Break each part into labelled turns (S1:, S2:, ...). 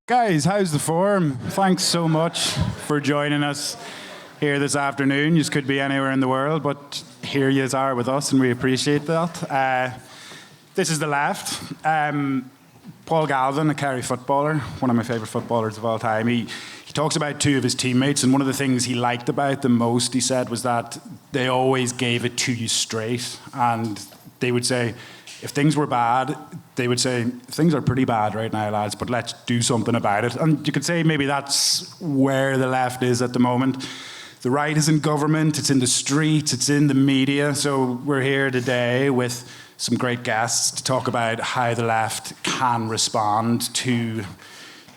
S1: Guys, how's the form? Thanks so much for joining us here this afternoon. You could be anywhere in the world, but here you are with us, and we appreciate that. This is the left. Paul Galvin, a Kerry footballer, one of my favourite footballers of all time. He talks about two of his teammates, and one of the things he liked about them most, he said, was that they always gave it to you straight. And they would say, if things were bad, they would say, things are pretty bad right now, lads, but let's do something about it. And you could say maybe that's where the left is at the moment. The right is in government, it's in the streets, it's in the media. So we're here today with some great guests to talk about how the left can respond to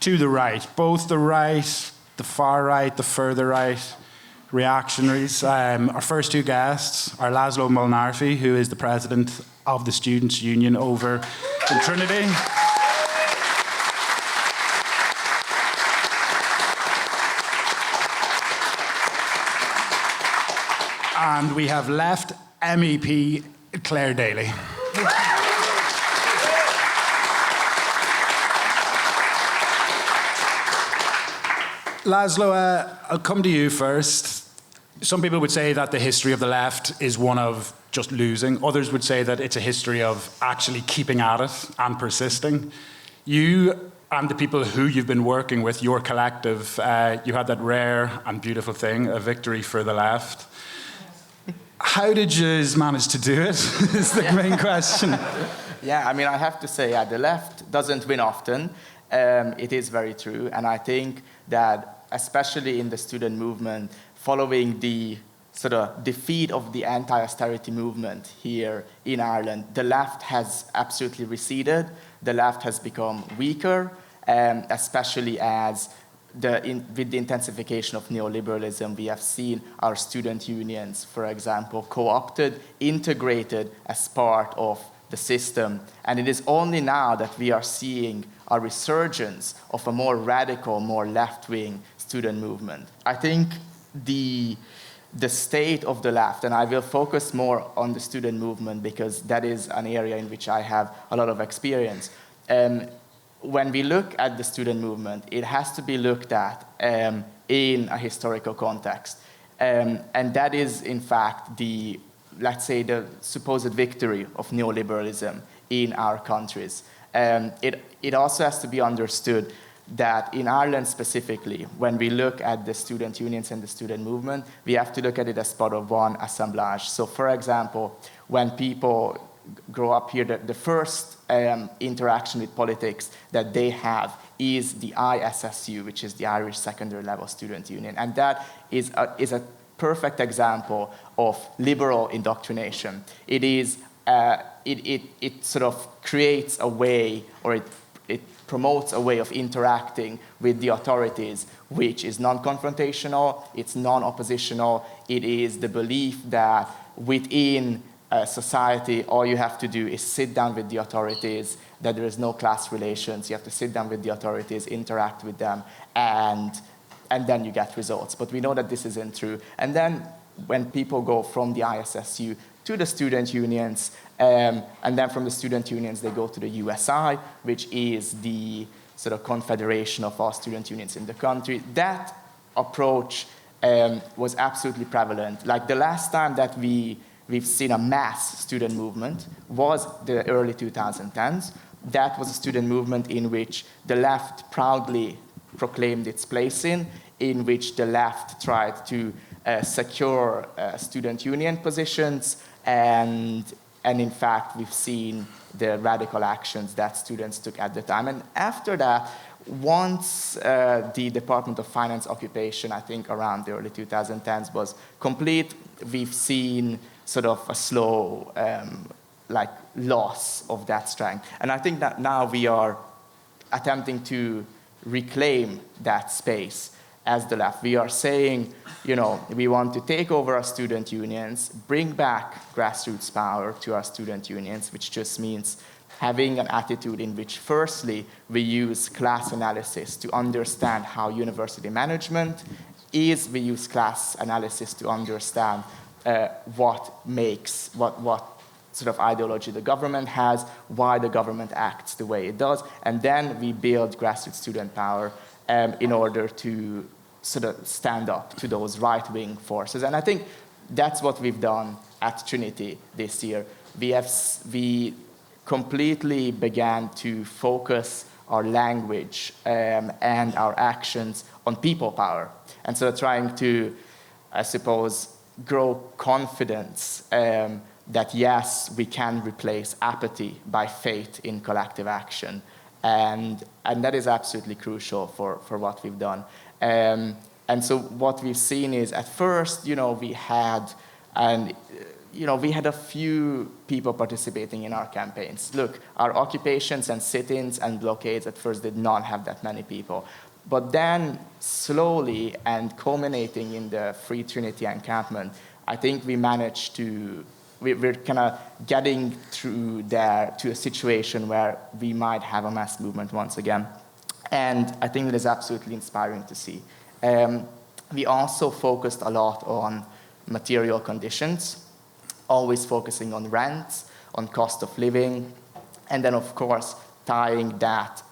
S1: the right. Both the right, the far right, the further right, reactionaries. Our first two guests are László Molnárfi, who is the president of the Students' Union over in Trinity. And we have left MEP Clare Daly. László, I'll come to you first. Some people would say that the history of the left is one of just losing. Others would say that it's a history of actually keeping at it and persisting. You and the people who you've been working with, your collective, you had that rare and beautiful thing, a victory for the left. How did you manage to do it, is the main question.
S2: Yeah, I mean, I have to say, the left doesn't win often. It is very true. And I think that, especially in the student movement, following the sort of defeat of the anti-austerity movement here in Ireland, the left has absolutely receded. The left has become weaker, especially as with the intensification of neoliberalism, we have seen our student unions, for example, co-opted, integrated as part of the system. And it is only now that we are seeing a resurgence of a more radical, more left-wing student movement. I think the state of the left, and I will focus more on the student movement because that is an area in which I have a lot of experience. When we look at the student movement, it has to be looked at in a historical context. And that is, in fact, let's say, the supposed victory of neoliberalism in our countries. It also has to be understood that in Ireland specifically, when we look at the student unions and the student movement, we have to look at it as part of one assemblage. So, for example, when people grow up here, the first interaction with politics that they have is the ISSU, which is the Irish Secondary Level Student Union. And that is a perfect example of liberal indoctrination. It is, it sort of creates a way, or it promotes a way of interacting with the authorities, which is non-confrontational, it's non-oppositional. It is the belief that within society, all you have to do is sit down with the authorities, that there is no class relations. You have to sit down with the authorities, interact with them, and then you get results. But we know that this isn't true. And then when people go from the ISSU to the student unions, and then from the student unions, they go to the USI, which is the sort of confederation of all student unions in the country. That approach was absolutely prevalent. Like the last time that we've seen a mass student movement was the early 2010s. That was a student movement in which the left proudly proclaimed its place in which the left tried to secure student union positions, and in fact, we've seen the radical actions that students took at the time. And after that, once the Department of Finance occupation, I think around the early 2010s, was complete, we've seen sort of a slow loss of that strength. And I think that now we are attempting to reclaim that space as the left. We are saying, we want to take over our student unions, bring back grassroots power to our student unions, which just means having an attitude in which, firstly, we use class analysis to understand how university management is. We use class analysis to understand what sort of ideology the government has, why the government acts the way it does, and then we build grassroots student power in order to sort of stand up to those right-wing forces. And I think that's what we've done at Trinity this year. We completely began to focus our language and our actions on people power. And so trying to, I suppose, grow confidence that yes, we can replace apathy by faith in collective action. And that is absolutely crucial for what we've done. And so what we've seen is at first, we had a few people participating in our campaigns. Look, our occupations and sit-ins and blockades at first did not have that many people. But then slowly and culminating in the Free Trinity encampment, I think we managed to, we're kind of getting through there to a situation where we might have a mass movement once again. And I think it is absolutely inspiring to see. We also focused a lot on material conditions, always focusing on rents, on cost of living, and then of course tying that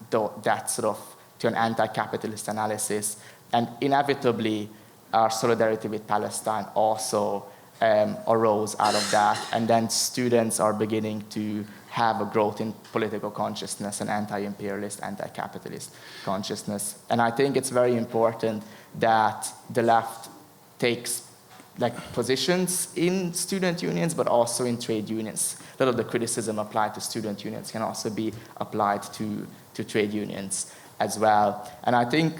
S2: sort of to an anti-capitalist analysis. And inevitably, our solidarity with Palestine also arose out of that. And then students are beginning to have a growth in political consciousness and anti-imperialist, anti-capitalist consciousness. And I think it's very important that the left takes positions in student unions, but also in trade unions. A lot of the criticism applied to student unions can also be applied to trade unions as well. And I think,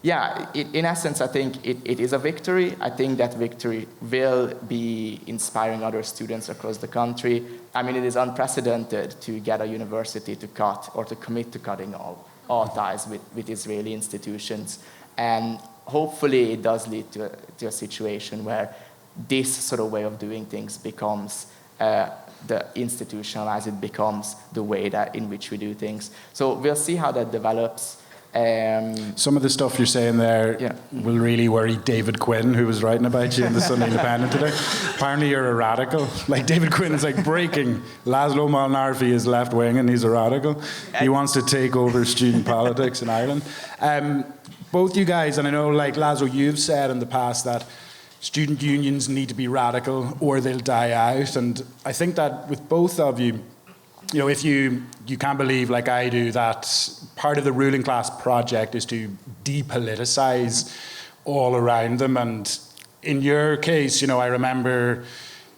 S2: in essence, I think it is a victory. I think that victory will be inspiring other students across the country. I mean, it is unprecedented to get a university to cut or to commit to cutting all ties with Israeli institutions. And hopefully it does lead to a situation where this sort of way of doing things becomes the institutionalized, it becomes the way in which we do things. So we'll see how that develops.
S1: Some of the stuff you're saying there will really worry David Quinn, who was writing about you in the Sunday Independent today. Apparently you're a radical. David Quinn is breaking. László Molnárfi is left-wing and he's a radical. He wants to take over student politics in Ireland. Both you guys, and I know, László, you've said in the past that student unions need to be radical or they'll die out. And I think that with both of you, if you can't believe, like I do, that part of the ruling class project is to depoliticize all around them. And in your case, I remember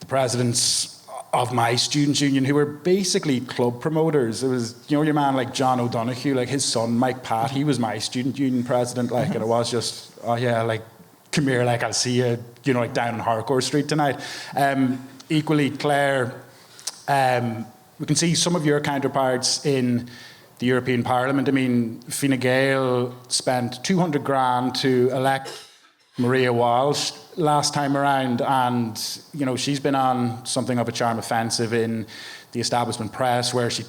S1: the presidents of my students' union who were basically club promoters. It was, your man like John O'Donoghue, his son, Mike Pat, he was my student union president, and it was just, come here, I'll see you, down on Harcourt Street tonight. Equally, Clare, we can see some of your counterparts in the European Parliament. I mean, Fine Gael spent 200 grand to elect Maria Walsh last time around, and she's been on something of a charm offensive in the establishment press, where she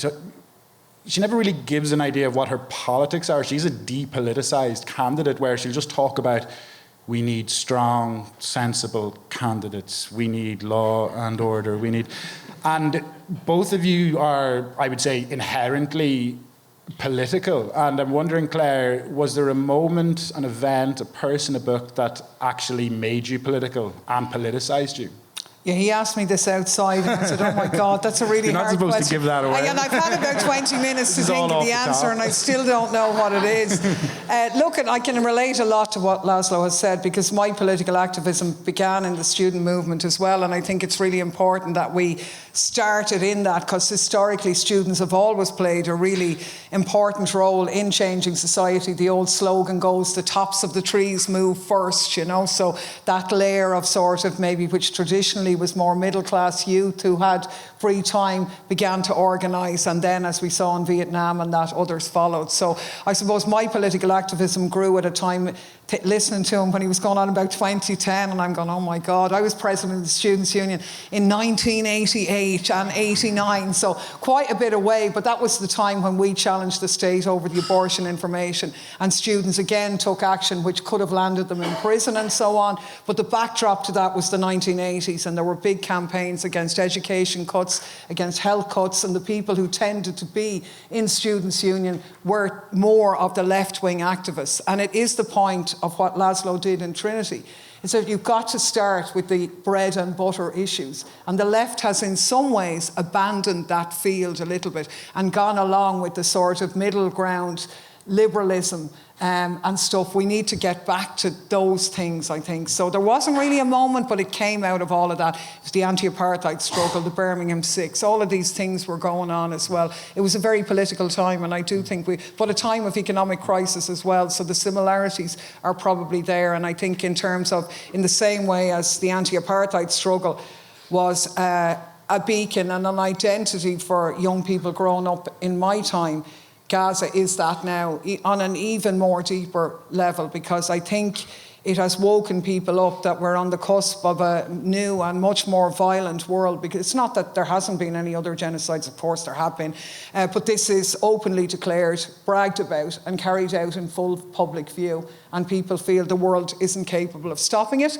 S1: never really gives an idea of what her politics are. She's a depoliticized candidate, where she'll just talk about, we need strong, sensible candidates. We need law and order. And both of you are, I would say, inherently political. And I'm wondering, Clare, was there a moment, an event, a person, a book that actually made you political and politicized you?
S3: Yeah, he asked me this outside, and I said, oh my God, that's a really hard question.
S1: You're not supposed to give that away.
S3: And I've had about 20 minutes to think of the answer, and I still don't know what it is. Look, I can relate a lot to what László has said, because my political activism began in the student movement as well, and I think it's really important that we started in that, because historically students have always played a really important role in changing society. The old slogan goes, the tops of the trees move first, so that layer of sort of maybe which traditionally was more middle-class youth who had free time began to organise, and then, as we saw in Vietnam and that, others followed. So I suppose my political activism grew at a time listening to him when he was going on about 2010, and I'm going, oh my God, I was president of the Students' Union in 1988 and 89, so quite a bit away, but that was the time when we challenged the state over the abortion information, and students again took action which could have landed them in prison and so on, but the backdrop to that was the 1980s, and there were big campaigns against education cuts, against health cuts, and the people who tended to be in Students' Union were more of the left-wing activists. And it is the point of what László did in Trinity. It's that you've got to start with the bread and butter issues. And the left has in some ways abandoned that field a little bit and gone along with the sort of middle ground liberalism and stuff. We need to get back to those things, I think. So there wasn't really a moment, but it came out of all of that. It was the anti-apartheid struggle, the Birmingham Six, all of these things were going on as well. It was a very political time, and I do think but a time of economic crisis as well, so the similarities are probably there. And I think in terms of, in the same way as the anti-apartheid struggle was a beacon and an identity for young people growing up in my time, Gaza is that now on an even more deeper level, because I think it has woken people up that we're on the cusp of a new and much more violent world. Because it's not that there hasn't been any other genocides, of course there have been, but this is openly declared, bragged about and carried out in full public view, and people feel the world isn't capable of stopping it.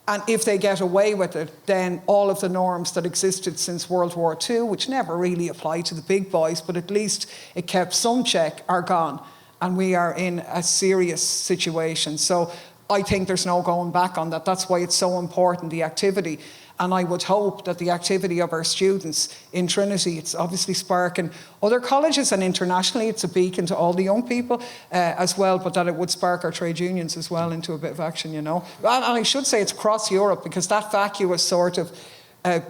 S3: And if they get away with it, then all of the norms that existed since World War II, which never really applied to the big boys, but at least it kept some check, are gone. And we are in a serious situation. So I think there's no going back on that. That's why it's so important, the activity. And I would hope that the activity of our students in Trinity, it's obviously sparking other colleges, and internationally it's a beacon to all the young people as well, but that it would spark our trade unions as well into a bit of action, you know. And I should say it's across Europe, because that vacuous sort of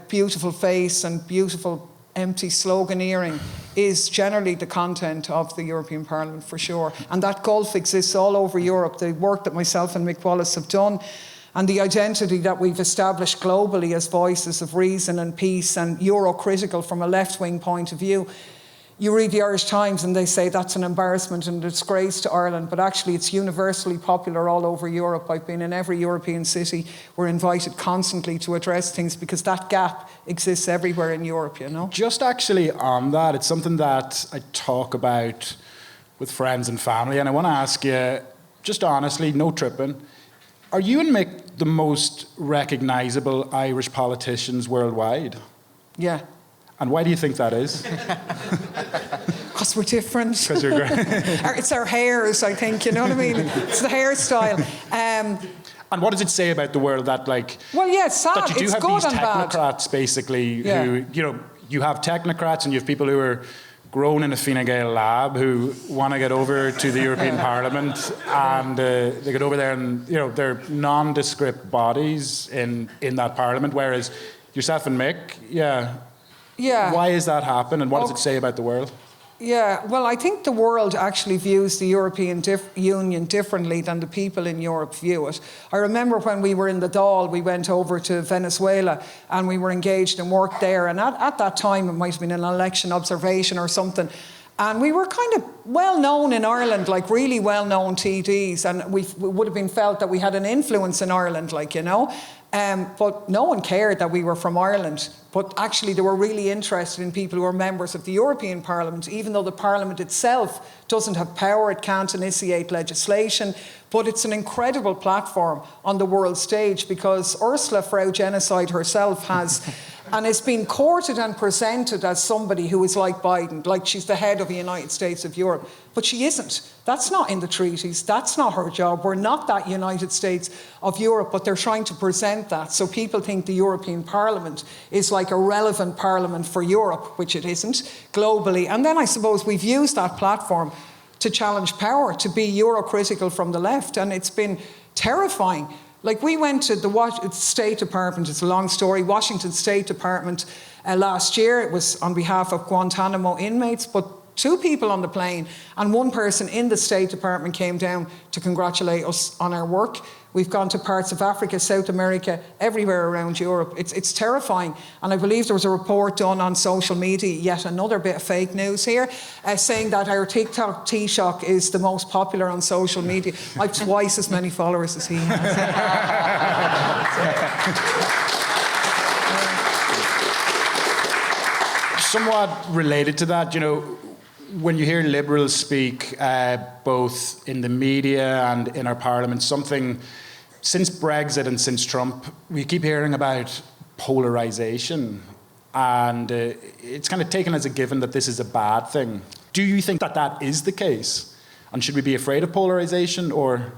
S3: beautiful face and beautiful empty sloganeering is generally the content of the European Parliament, for sure. And that gulf exists all over Europe. The work that myself and Mick Wallace have done, and the identity that we've established globally as voices of reason and peace and Euro-critical from a left-wing point of view. You read the Irish Times and they say that's an embarrassment and a disgrace to Ireland, but actually it's universally popular all over Europe. I've been in every European city. We're invited constantly to address things because that gap exists everywhere in Europe, you know.
S1: Just actually on that, it's something that I talk about with friends and family, and I want to ask you, just honestly, no tripping, are you and Mick the most recognisable Irish politicians worldwide?
S3: Yeah.
S1: And why do you think that is?
S3: Because we're different.
S1: Because you're great.
S3: It's our hairs, I think, you know what I mean? It's the hairstyle.
S1: And what does it say about the world that, like...
S3: Well, yeah, it's sad.
S1: That you do
S3: it's
S1: have
S3: good
S1: these
S3: and bad.
S1: technocrats, basically,
S3: Yeah.
S1: who, you know, you have technocrats and you have people who are grown in a Fine Gael lab who want to get over to the European Parliament, and they get over there and, you know, they're nondescript bodies in that Parliament, whereas yourself and Mick, yeah. Why is that happen, and what does it say about the world?
S3: Yeah, well, I think the world actually views the European Union differently than the people in Europe view it. I remember when we were in the Dáil, we went over to Venezuela and we were engaged in work there. And at that time, it might have been an election observation or something. And we were kind of well known in Ireland, like really well known TDs. And we would have been felt that we had an influence in Ireland, like, you know. But no one cared that we were from Ireland. But actually they were really interested in people who are members of the European Parliament, even though the Parliament itself doesn't have power, it can't initiate legislation. But it's an incredible platform on the world stage, because Ursula, Frau Genocide herself, has... and is being courted and presented as somebody who is like Biden, like she's the head of the United States of Europe. But she isn't. That's not in the treaties. That's not her job. We're not that United States of Europe, but they're trying to present that. So people think the European Parliament is like a relevant parliament for Europe, which it isn't, globally. And then I suppose we've used that platform to challenge power, to be Euro-critical from the left, and it's been terrifying. Like, we went to the State Department, it's a long story, Washington State Department last year. It was on behalf of Guantanamo inmates, but 2 people on the plane and 1 person in the State Department came down to congratulate us on our work. We've gone to parts of Africa, South America, everywhere around Europe. It's terrifying. And I believe there was a report done on social media, yet another bit of fake news here, saying that our TikTok Taoiseach is the most popular on social media. I've twice as many followers as he has.
S1: Somewhat related to that, you know, when you hear Liberals speak, both in the media and in our Parliament, something, since Brexit and since Trump, we keep hearing about polarization, and it's kind of taken as a given that this is a bad thing. Do you think that that is the case? And should we be afraid of polarization, or?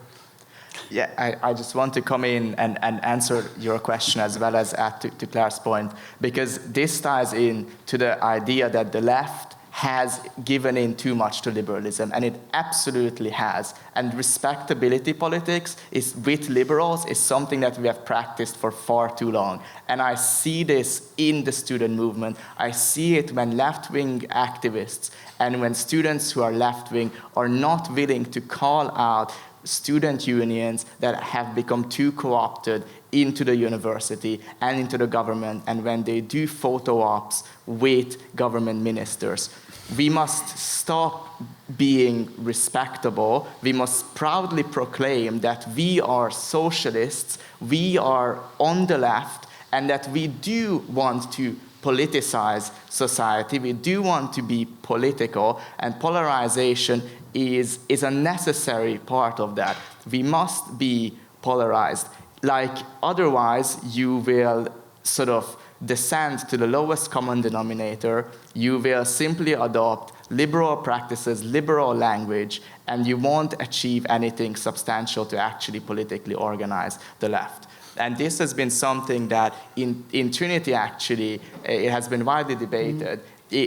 S2: Yeah, I just want to come in and answer your question as well as add to Clare's point, because this ties in to the idea that the left has given in too much to liberalism, and it absolutely has. And respectability politics is with liberals is something that we have practiced for far too long. And I see this in the student movement. I see it when left-wing activists and when students who are left-wing are not willing to call out student unions that have become too co-opted into the university and into the government, and when they do photo ops with government ministers. We must stop being respectable. We must proudly proclaim that we are socialists, we are on the left, and that we do want to politicize society, we do want to be political, and polarization is a necessary part of that. We must be polarized. Like, otherwise, you will sort of descend to the lowest common denominator. You will simply adopt liberal practices, liberal language, and you won't achieve anything substantial to actually politically organize the left. And this has been something that in Trinity, actually, it has been widely debated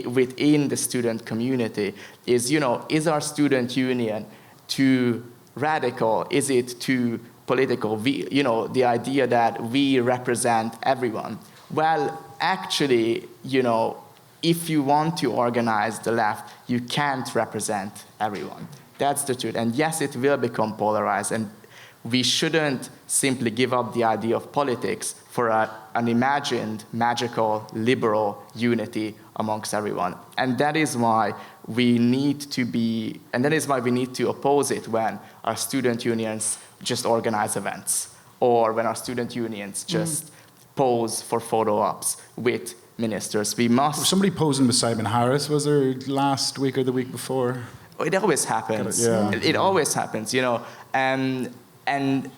S2: within the student community, is our student union too radical? Is it too political? The idea that we represent everyone. Well, actually, if you want to organize the left, you can't represent everyone. That's the truth. And yes, it will become polarized. And we shouldn't simply give up the idea of politics for an imagined, magical, liberal unity amongst everyone. And that is why we need to oppose it when our student unions just organize events, or when our student unions just pose for photo ops with ministers. We must.
S1: Somebody posing with Simon Harris, was there last week or the week before?
S2: It always happens.
S1: Yeah.
S2: It always happens, and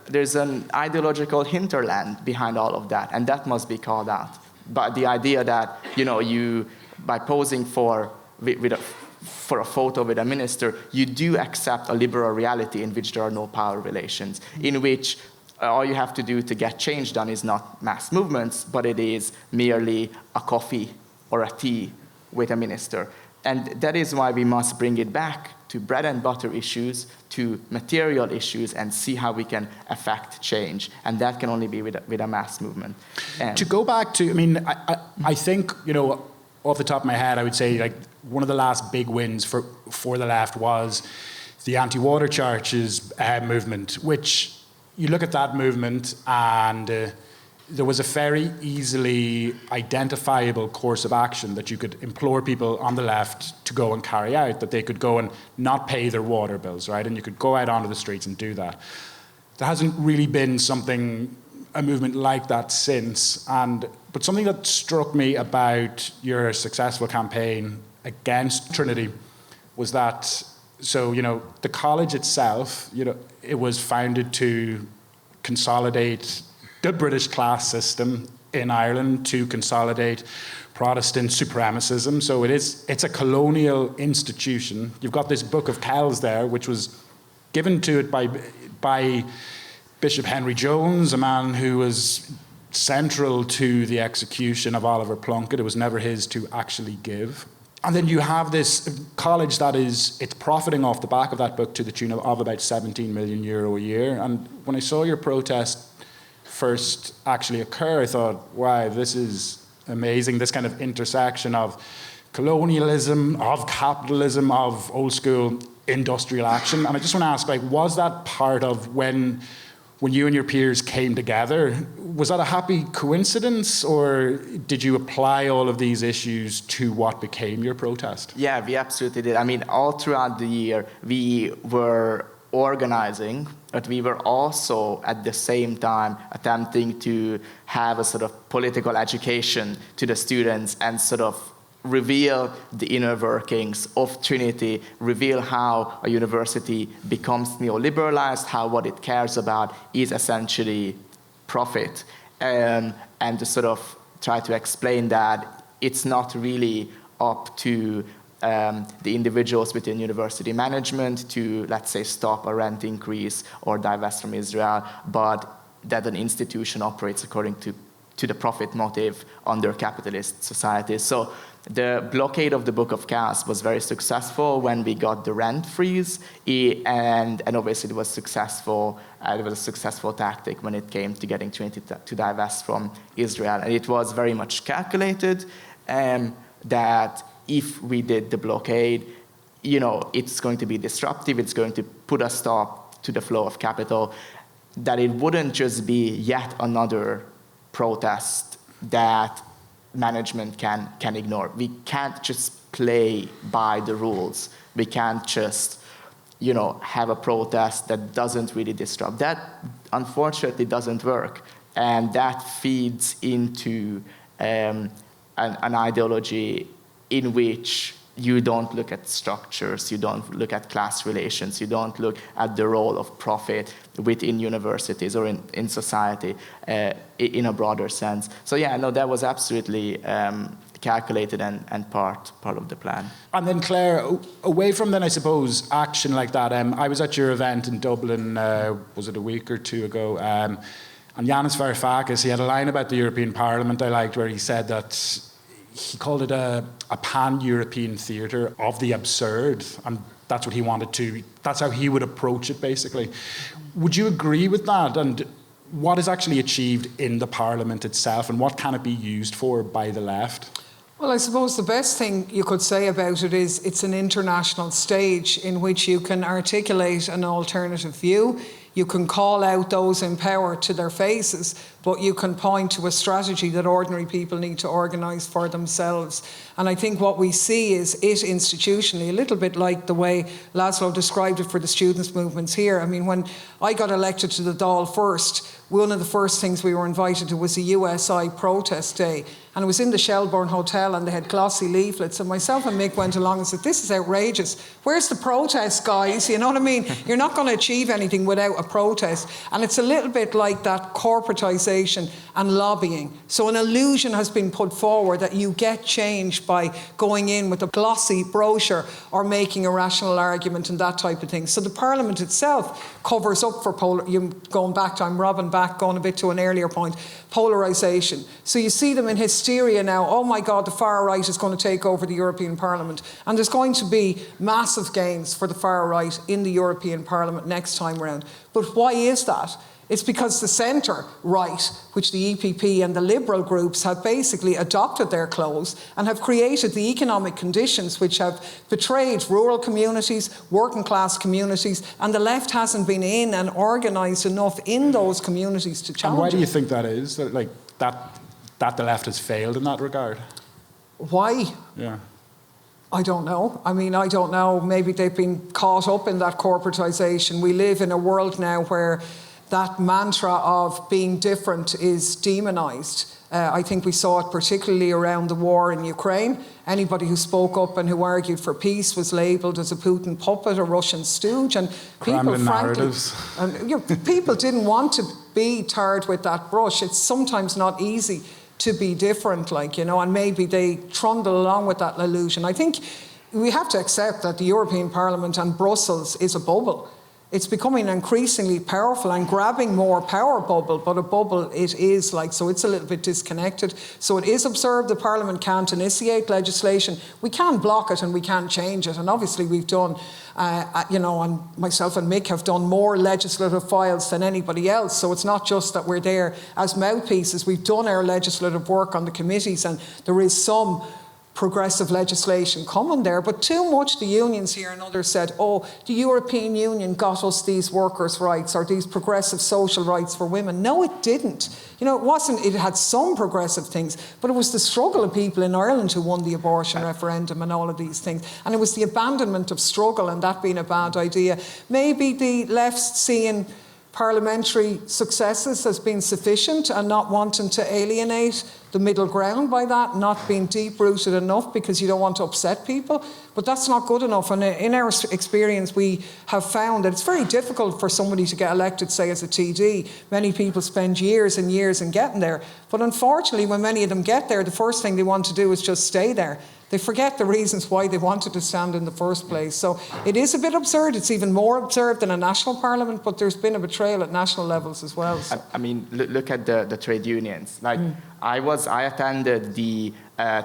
S2: there's an ideological hinterland behind all of that, and that must be called out. But the idea that you, by posing for a photo with a minister, you do accept a liberal reality in which there are no power relations, in which all you have to do to get change done is not mass movements, but it is merely a coffee or a tea with a minister. And that is why we must bring it back to bread and butter issues, to material issues, and see how we can affect change. And that can only be with a mass movement.
S1: To go back to, I think, off the top of my head, I would say like one of the last big wins for the left was the anti-water charges movement, which you look at that movement and there was a very easily identifiable course of action that you could implore people on the left to go and carry out, that they could go and not pay their water bills, right? And you could go out onto the streets and do that. There hasn't really been a movement like that since. But something that struck me about your successful campaign against Trinity was that, the college itself, it was founded to consolidate the British class system in Ireland, to consolidate Protestant supremacism. So it's a colonial institution. You've got this Book of Kells there, which was given to it by Bishop Henry Jones, a man who was central to the execution of Oliver Plunkett. It was never his to actually give. And then you have this college it's profiting off the back of that book to the tune of about 17 million euro a year. And when I saw your protest first actually occur, I thought, wow, this is amazing, this kind of intersection of colonialism, of capitalism, of old school industrial action. And I just want to ask, was that part of when you and your peers came together? Was that a happy coincidence, or did you apply all of these issues to what became your protest?
S2: Yeah, we absolutely did. All throughout the year, we were organizing, but we were also at the same time attempting to have a sort of political education to the students and sort of reveal the inner workings of Trinity, reveal how a university becomes neoliberalized, how what it cares about is essentially profit. and to sort of try to explain that it's not really up to the individuals within university management to, let's say, stop a rent increase or divest from Israel, but that an institution operates according to the profit motive under capitalist societies. So the blockade of the Book of Chaos was very successful when we got the rent freeze, and obviously it was successful. It was a successful tactic when it came to getting Trinity to divest from Israel, and it was very much calculated that if we did the blockade, it's going to be disruptive. It's going to put a stop to the flow of capital. That it wouldn't just be yet another protest that management can ignore. We can't just play by the rules. We can't just, have a protest that doesn't really disrupt. That, unfortunately, doesn't work. And that feeds into an ideology in which you don't look at structures, you don't look at class relations, you don't look at the role of profit within universities or in society in a broader sense. So yeah, no, that was absolutely calculated and part of the plan.
S1: And then Claire, away from then, I suppose, action like that, I was at your event in Dublin, was it a week or two ago, and Yanis Varoufakis, he had a line about the European Parliament I liked where he said that he called it a pan-European theatre of the absurd, and that's what he wanted to, that's how he would approach it, basically. Would you agree with that? And what is actually achieved in the Parliament itself, and what can it be used for by the left?
S3: Well, I suppose the best thing you could say about it is it's an international stage in which you can articulate an alternative view. You can call out those in power to their faces, but you can point to a strategy that ordinary people need to organise for themselves. And I think what we see is it institutionally, a little bit like the way László described it for the students' movements here. I mean, when I got elected to the Dáil first, one of the first things we were invited to was a USI protest day. And it was in the Shelbourne Hotel, and they had glossy leaflets. And myself and Mick went along and said, this is outrageous. Where's the protest, guys? You know what I mean? You're not going to achieve anything without a protest. And it's a little bit like that corporatisation and lobbying. So an illusion has been put forward that you get change by going in with a glossy brochure or making a rational argument and that type of thing. So the Parliament itself covers up for I'm robbing back, going a bit to an earlier point, polarisation. So you see them in hysteria now. Oh my God, the far right is going to take over the European Parliament. And there's going to be massive gains for the far right in the European Parliament next time round. But why is that? It's because the centre right, which the EPP and the Liberal groups have basically adopted their clothes and have created the economic conditions which have betrayed rural communities, working class communities, and the left hasn't been in and organised enough in those communities to challenge.
S1: And why do you think that is? That the left has failed in that regard?
S3: Why?
S1: Yeah.
S3: I don't know. I mean, I don't know. Maybe they've been caught up in that corporatisation. We live in a world now where that mantra of being different is demonised. I think we saw it particularly around the war in Ukraine. Anybody who spoke up and who argued for peace was labelled as a Putin puppet, a Russian stooge, and people, frankly, people didn't want to be tarred with that brush. It's sometimes not easy to be different, and maybe they trundle along with that illusion. I think we have to accept that the European Parliament and Brussels is a bubble. It's becoming increasingly powerful and grabbing more power bubble, but a bubble it is so it's a little bit disconnected. So it is observed the Parliament can't initiate legislation. We can block it and we can change it. And obviously we've done, and myself and Mick have done more legislative files than anybody else. So it's not just that we're there as mouthpieces. We've done our legislative work on the committees, and there is some progressive legislation coming there, but too much the unions here and others said, oh, the European Union got us these workers' rights or these progressive social rights for women. No, it didn't. It had some progressive things, but it was the struggle of people in Ireland who won the abortion referendum and all of these things. And it was the abandonment of struggle and that being a bad idea. Maybe the left's seeing parliamentary successes as being sufficient and not wanting to alienate the middle ground by that, not being deep-rooted enough because you don't want to upset people. But that's not good enough. And in our experience, we have found that it's very difficult for somebody to get elected, say, as a TD. Many people spend years and years in getting there. But unfortunately, when many of them get there, the first thing they want to do is just stay there. They forget the reasons why they wanted to stand in the first place. So it is a bit absurd. It's even more absurd than a national parliament, but there's been a betrayal at national levels as well. So.
S2: I mean, look at the trade unions. Like, I attended the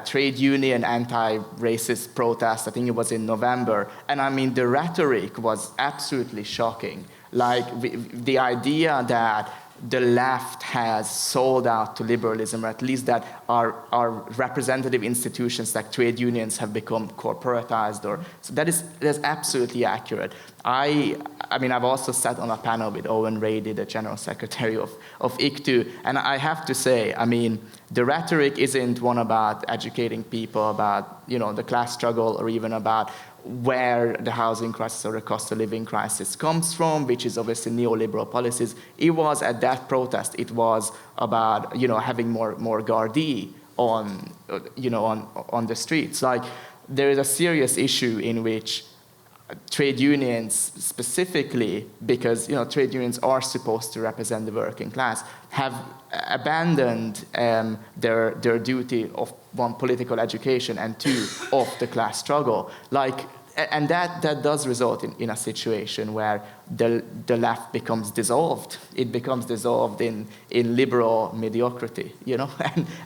S2: trade union anti-racist protest, I think it was in November, and I mean, the rhetoric was absolutely shocking. Like, the idea that the left has sold out to liberalism, or at least that our representative institutions like trade unions have become corporatized, or so that's absolutely accurate. I mean, I've also sat on a panel with Owen Rady, the General Secretary of ICTU, and I have to say, I mean, the rhetoric isn't one about educating people about, you know, the class struggle, or even about where the housing crisis or the cost of living crisis comes from, which is obviously neoliberal policies. It was at that protest, it was about, you know, having more Gardaí on, you know, on the streets. Like, there is a serious issue in which trade unions specifically, because, you know, trade unions are supposed to represent the working class, have abandoned their duty of, one, political education, and two, of the class struggle. Like, and that does result in a situation where the left becomes dissolved. It becomes dissolved in liberal mediocrity, you know?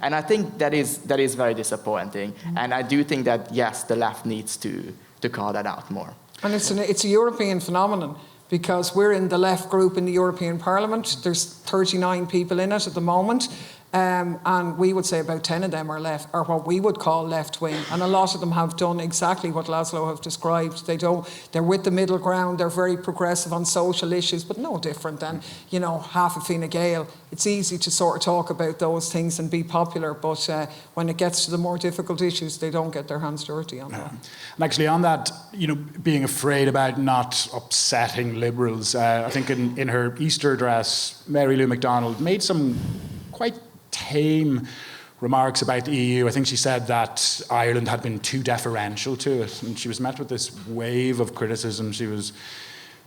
S2: And I think that is very disappointing. And I do think that, yes, the left needs to call that out more.
S3: And it's a European phenomenon, because we're in the left group in the European Parliament. There's 39 people in it at the moment. And we would say about 10 of them are left, or what we would call left wing, and a lot of them have done exactly what László have described. They're with the middle ground. They're very progressive on social issues, but no different than, you know, half of Fine Gael. It's easy to sort of talk about those things and be popular, but when it gets to the more difficult issues, they don't get their hands dirty on that.
S1: And actually, on that, you know, being afraid about not upsetting liberals, I think in her Easter address, Mary Lou McDonald made some quite tame remarks about the EU. I think she said that Ireland had been too deferential to it, and she was met with this wave of criticism. She was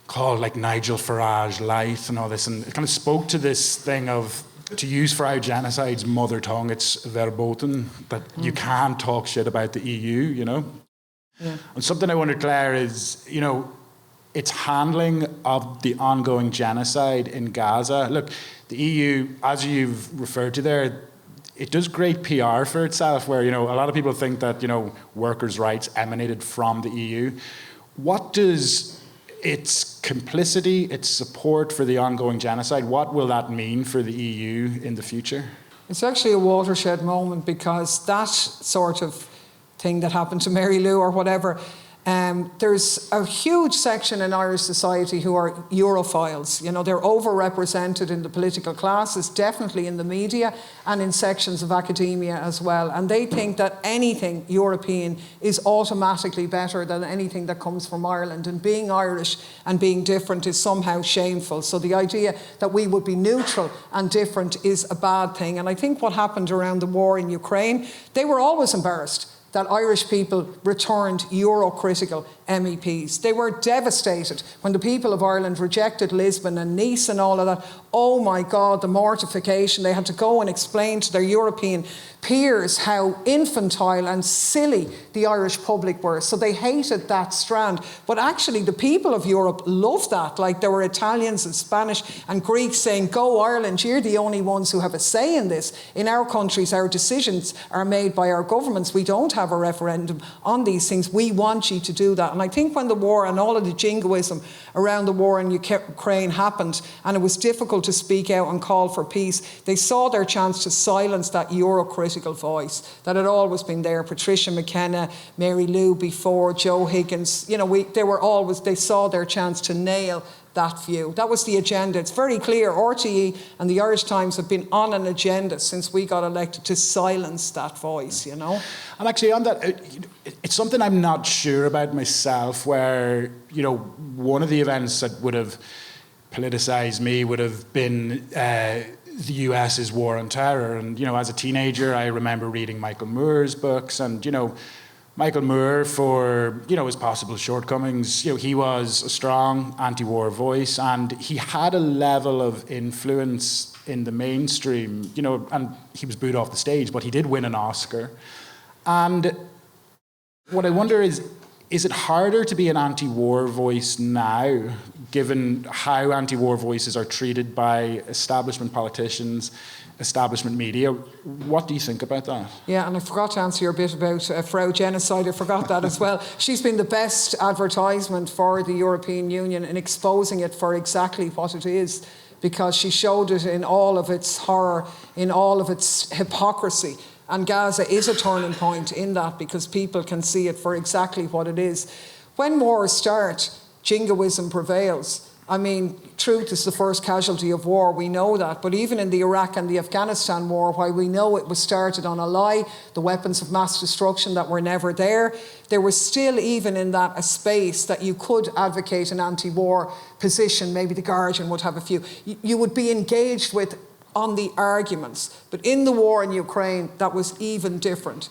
S1: called like Nigel Farage light and all this, and it kind of spoke to this thing of, to use Frau Genocide's mother tongue, it's verboten, that you can't talk shit about the EU, you know? Yeah. And something I wonder, Clare, is, you know, its handling of the ongoing genocide in Gaza. Look, the EU, as you've referred to there, it does great PR for itself, where, you know, a lot of people think that, you know, workers' rights emanated from the EU. What does its complicity, its support for the ongoing genocide, what will that mean for the EU in the future?
S3: It's actually a watershed moment, because that sort of thing that happened to Mary Lou or whatever, there's a huge section in Irish society who are Europhiles. You know, they're overrepresented in the political classes, definitely in the media, and in sections of academia as well. And they think that anything European is automatically better than anything that comes from Ireland. And being Irish and being different is somehow shameful. So the idea that we would be neutral and different is a bad thing. And I think what happened around the war in Ukraine, they were always embarrassed that Irish people returned Euro-critical MEPs. They were devastated when the people of Ireland rejected Lisbon and Nice and all of that. Oh my God, the mortification. They had to go and explain to their European peers how infantile and silly the Irish public were. So they hated that strand. But actually, the people of Europe loved that. Like, there were Italians and Spanish and Greeks saying, go Ireland, you're the only ones who have a say in this. In our countries, our decisions are made by our governments. We don't have a referendum on these things. We want you to do that. And I think when the war and all of the jingoism around the war in Ukraine happened, and it was difficult to speak out and call for peace, they saw their chance to silence that Euro-critical voice that had always been there. Patricia McKenna, Mary Lou before, Joe Higgins, you know, they saw their chance to nail that view. That was the agenda. It's very clear. RTE and the Irish Times have been on an agenda since we got elected to silence that voice, you know.
S1: And actually on that, it's something I'm not sure about myself, where, you know, one of the events that would have politicised me would have been the US's war on terror. And, you know, as a teenager, I remember reading Michael Moore's books, and, you know, Michael Moore, for, you know, his possible shortcomings, you know, he was a strong anti-war voice, and he had a level of influence in the mainstream, you know, and he was booed off the stage, but he did win an Oscar. And what I wonder is it harder to be an anti-war voice now, given how anti-war voices are treated by establishment politicians, establishment media? What do you think about that?
S3: Yeah, and I forgot to answer your bit about Frau Genocide. I forgot that as well. She's been the best advertisement for the European Union in exposing it for exactly what it is, because she showed it in all of its horror, in all of its hypocrisy. And Gaza is a turning point in that, because people can see it for exactly what it is. When wars start, jingoism prevails. I mean, truth is the first casualty of war, we know that. But even in the Iraq and the Afghanistan war, while we know it was started on a lie, the weapons of mass destruction that were never there, there was still, even in that, a space that you could advocate an anti-war position. Maybe The Guardian would have a few. You would be engaged with on the arguments. But in the war in Ukraine, that was even different.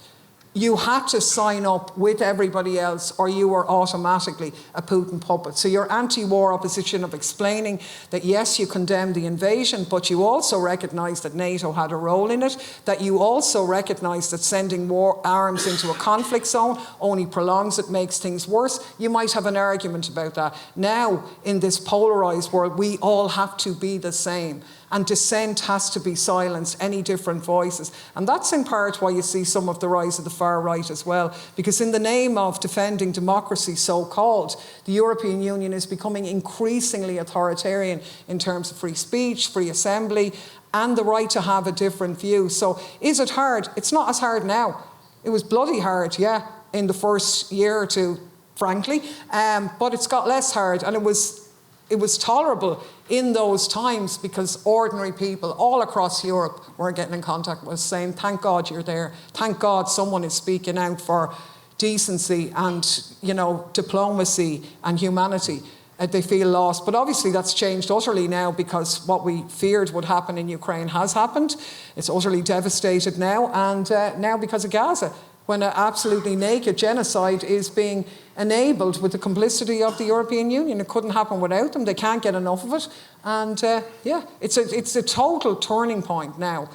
S3: You had to sign up with everybody else, or you were automatically a Putin puppet. So your anti-war opposition of explaining that, yes, you condemned the invasion, but you also recognised that NATO had a role in it, that you also recognised that sending war arms into a conflict zone only prolongs it, makes things worse. You might have an argument about that. Now, in this polarised world, we all have to be the same. And dissent has to be silenced, any different voices. And that's in part why you see some of the rise of the far right as well. Because in the name of defending democracy, so-called, the European Union is becoming increasingly authoritarian in terms of free speech, free assembly, and the right to have a different view. So is it hard? It's not as hard now. It was bloody hard, yeah, in the first year or two, frankly. But it's got less hard, and it was tolerable in those times, because ordinary people all across Europe were getting in contact with us saying, thank God you're there. Thank God someone is speaking out for decency and, you know, diplomacy and humanity. They feel lost. But obviously that's changed utterly now, because what we feared would happen in Ukraine has happened. It's utterly devastated now, and now because of Gaza, when an absolutely naked genocide is being enabled with the complicity of the European Union. It couldn't happen without them. They can't get enough of it. And yeah, it's a total turning point now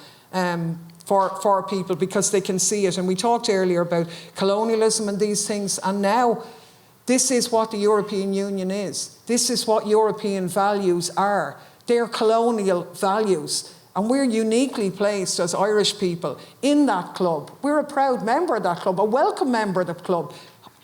S3: for people, because they can see it. And we talked earlier about colonialism and these things, and now this is what the European Union is. This is what European values are. They're colonial values. And we're uniquely placed as Irish people in that club. We're a proud member of that club, a welcome member of the club.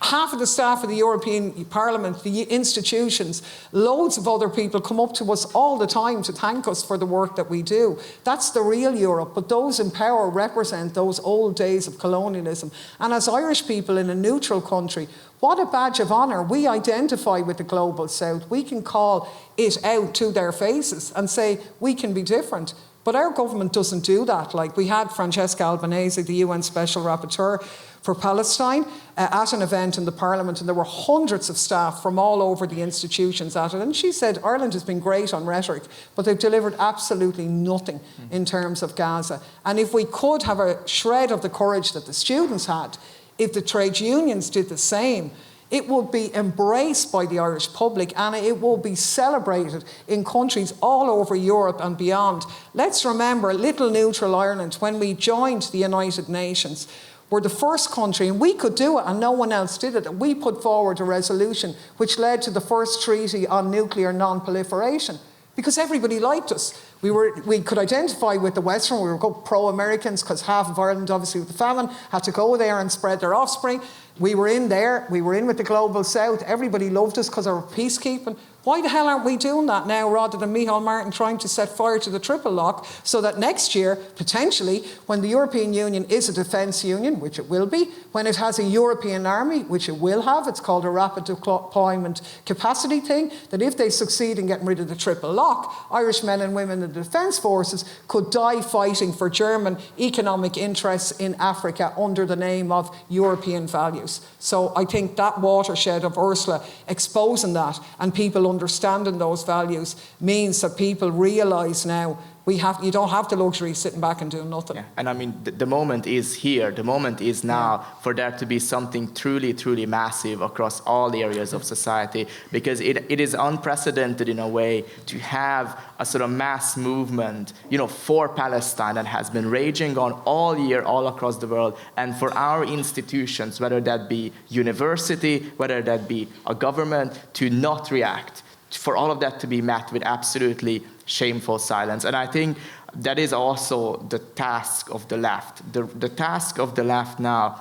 S3: Half of the staff of the European Parliament, the institutions, loads of other people come up to us all the time to thank us for the work that we do. That's the real Europe, but those in power represent those old days of colonialism. And as Irish people in a neutral country, what a badge of honour. We identify with the global south. We can call it out to their faces and say, we can be different. But our government doesn't do that. Like, we had Francesca Albanese, the UN Special Rapporteur for Palestine, at an event in the Parliament, and there were hundreds of staff from all over the institutions at it. And she said Ireland has been great on rhetoric, but they've delivered absolutely nothing in terms of Gaza. And if we could have a shred of the courage that the students had, if the trade unions did the same, it will be embraced by the Irish public, and it will be celebrated in countries all over Europe and beyond. Let's remember, little neutral Ireland, when we joined the United Nations, were the first country, and we could do it and no one else did it. We put forward a resolution which led to the first treaty on nuclear non-proliferation, because everybody liked us. We could identify with the Western, we were pro-Americans, because half of Ireland, obviously with the famine, had to go there and spread their offspring. We were in there, we were in with the global south, everybody loved us because of our peacekeeping. Why the hell aren't we doing that now, rather than Micheál Martin trying to set fire to the triple lock, so that next year, potentially, when the European Union is a defence union, which it will be, when it has a European army, which it will have, it's called a rapid deployment capacity thing, that if they succeed in getting rid of the triple lock, Irish men and women in the defence forces could die fighting for German economic interests in Africa under the name of European values. So I think that watershed of Ursula exposing that, and people understanding those values, means that people realise now You don't have the luxury of sitting back and doing nothing.
S2: Yeah. And I mean, the moment is here. The moment is now for there to be something truly, truly massive across all areas of society, because it is unprecedented in a way to have a sort of mass movement, for Palestine that has been raging on all year, all across the world, and for our institutions, whether that be university, whether that be a government, to not react, for all of that to be met with absolutely shameful silence. And I think that is also the task of the left. The task of the left now,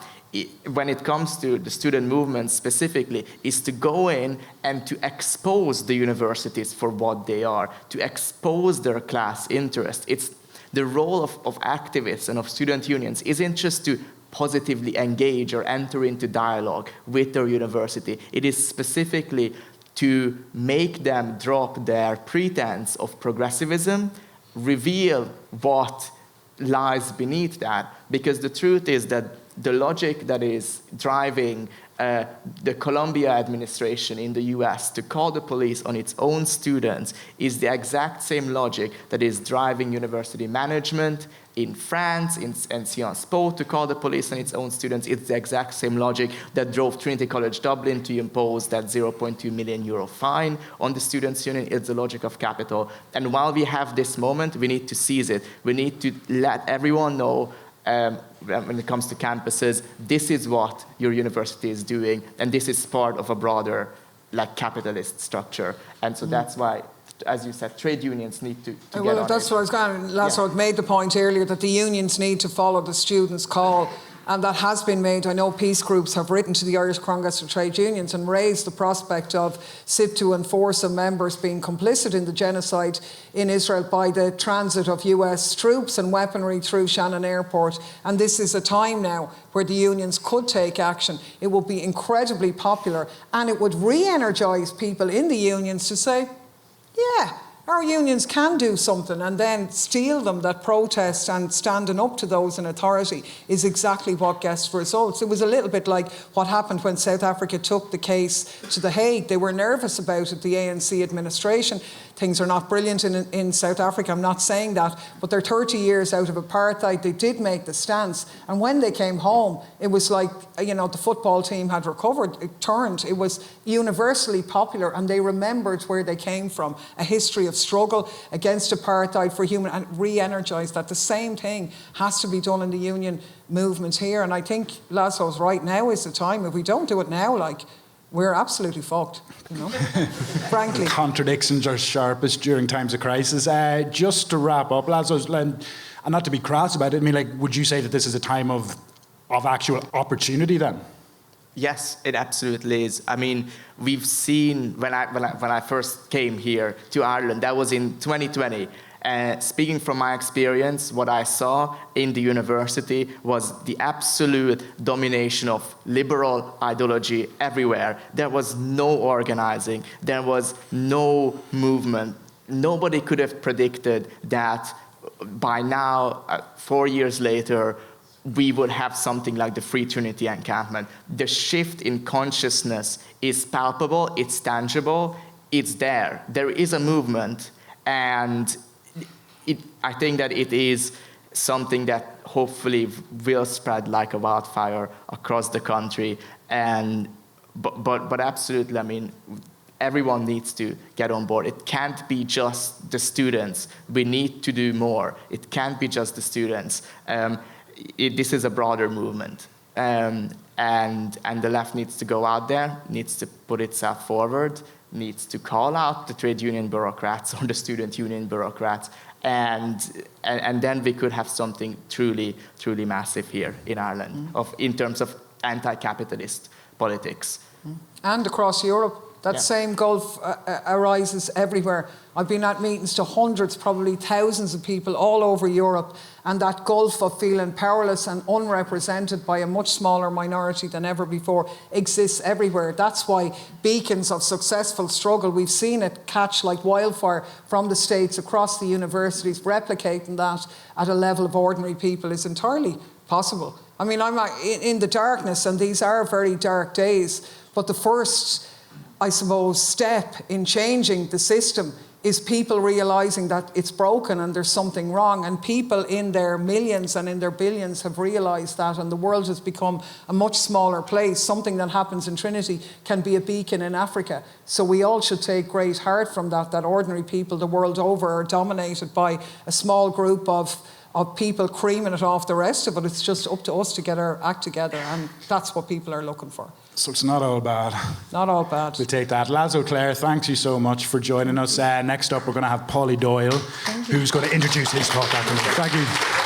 S2: when it comes to the student movement specifically, is to go in and to expose the universities for what they are, to expose their class interest. It's the role of activists and of student unions isn't just to positively engage or enter into dialogue with their university. It is specifically to make them drop their pretense of progressivism, reveal what lies beneath that. Because the truth is that the logic that is driving the Columbia administration in the US to call the police on its own students is the exact same logic that is driving university management in France, in Sciences Po, to call the police on its own students. It's the exact same logic that drove Trinity College Dublin to impose that 0.2 million euro fine on the students' union. It's the logic of capital. And while we have this moment, we need to seize it. We need to let everyone know, when it comes to campuses, this is what your university is doing, and this is part of a broader, capitalist structure. And so that's why, as you said, trade unions need to get on it.
S3: That's what I was going to. László made the point earlier that the unions need to follow the students' call, and that has been made. I know peace groups have written to the Irish Congress of Trade Unions and raised the prospect of SIPTU and FORSA members being complicit in the genocide in Israel by the transit of US troops and weaponry through Shannon Airport. And this is a time now where the unions could take action. It would be incredibly popular, and it would re-energise people in the unions to say, yeah, our unions can do something, and then steel them that protest and standing up to those in authority is exactly what gets results. It was a little bit like what happened when South Africa took the case to The Hague. They were nervous about it, the ANC administration. Things are not brilliant in South Africa, I'm not saying that, but they're 30 years out of apartheid. They did make the stance, and when they came home, it was like, the football team had recovered, it turned, it was universally popular, and they remembered where they came from, a history of struggle against apartheid for human, and re-energised that. The same thing has to be done in the union movement here, and I think László's right, now is the time. If we don't do it now, we're absolutely fucked, frankly.
S1: Contradictions are sharpest during times of crisis. Just to wrap up, László, and not to be crass about it, would you say that this is a time of actual opportunity then?
S2: Yes, it absolutely is. I mean, we've seen, when I first came here to Ireland, that was in 2020. Speaking from my experience, what I saw in the university was the absolute domination of liberal ideology everywhere. There was no organizing. There was no movement. Nobody could have predicted that by now, 4 years later, we would have something like the Free Trinity encampment. The shift in consciousness is palpable, it's tangible, it's there. There is a movement, and I think that it is something that hopefully will spread like a wildfire across the country. But absolutely, I mean, everyone needs to get on board. It can't be just the students. We need to do more. It can't be just the students. This is a broader movement. And the left needs to go out there, needs to put itself forward, needs to call out the trade union bureaucrats or the student union bureaucrats, and then we could have something truly, truly massive here in Ireland in terms of anti-capitalist politics.
S3: And across Europe. That same gulf arises everywhere. I've been at meetings to hundreds, probably thousands of people all over Europe, and that gulf of feeling powerless and unrepresented by a much smaller minority than ever before exists everywhere. That's why beacons of successful struggle, we've seen it catch like wildfire from the States across the universities. Replicating that at a level of ordinary people is entirely possible. I mean, I'm in the darkness, and these are very dark days, but the first, I suppose, step in changing the system is people realising that it's broken and there's something wrong, and people in their millions and in their billions have realised that, and the world has become a much smaller place. Something that happens in Trinity can be a beacon in Africa. So we all should take great heart from that, that ordinary people the world over are dominated by a small group of people creaming it off the rest of it. It's just up to us to get our act together, and that's what people are looking for.
S1: So it's not all bad.
S3: Not all bad.
S1: We'll take that. László, Clare, thanks you so much for joining us. Next up, we're going to have Paulie Doyle, who's going to introduce his talk after me. Thank you.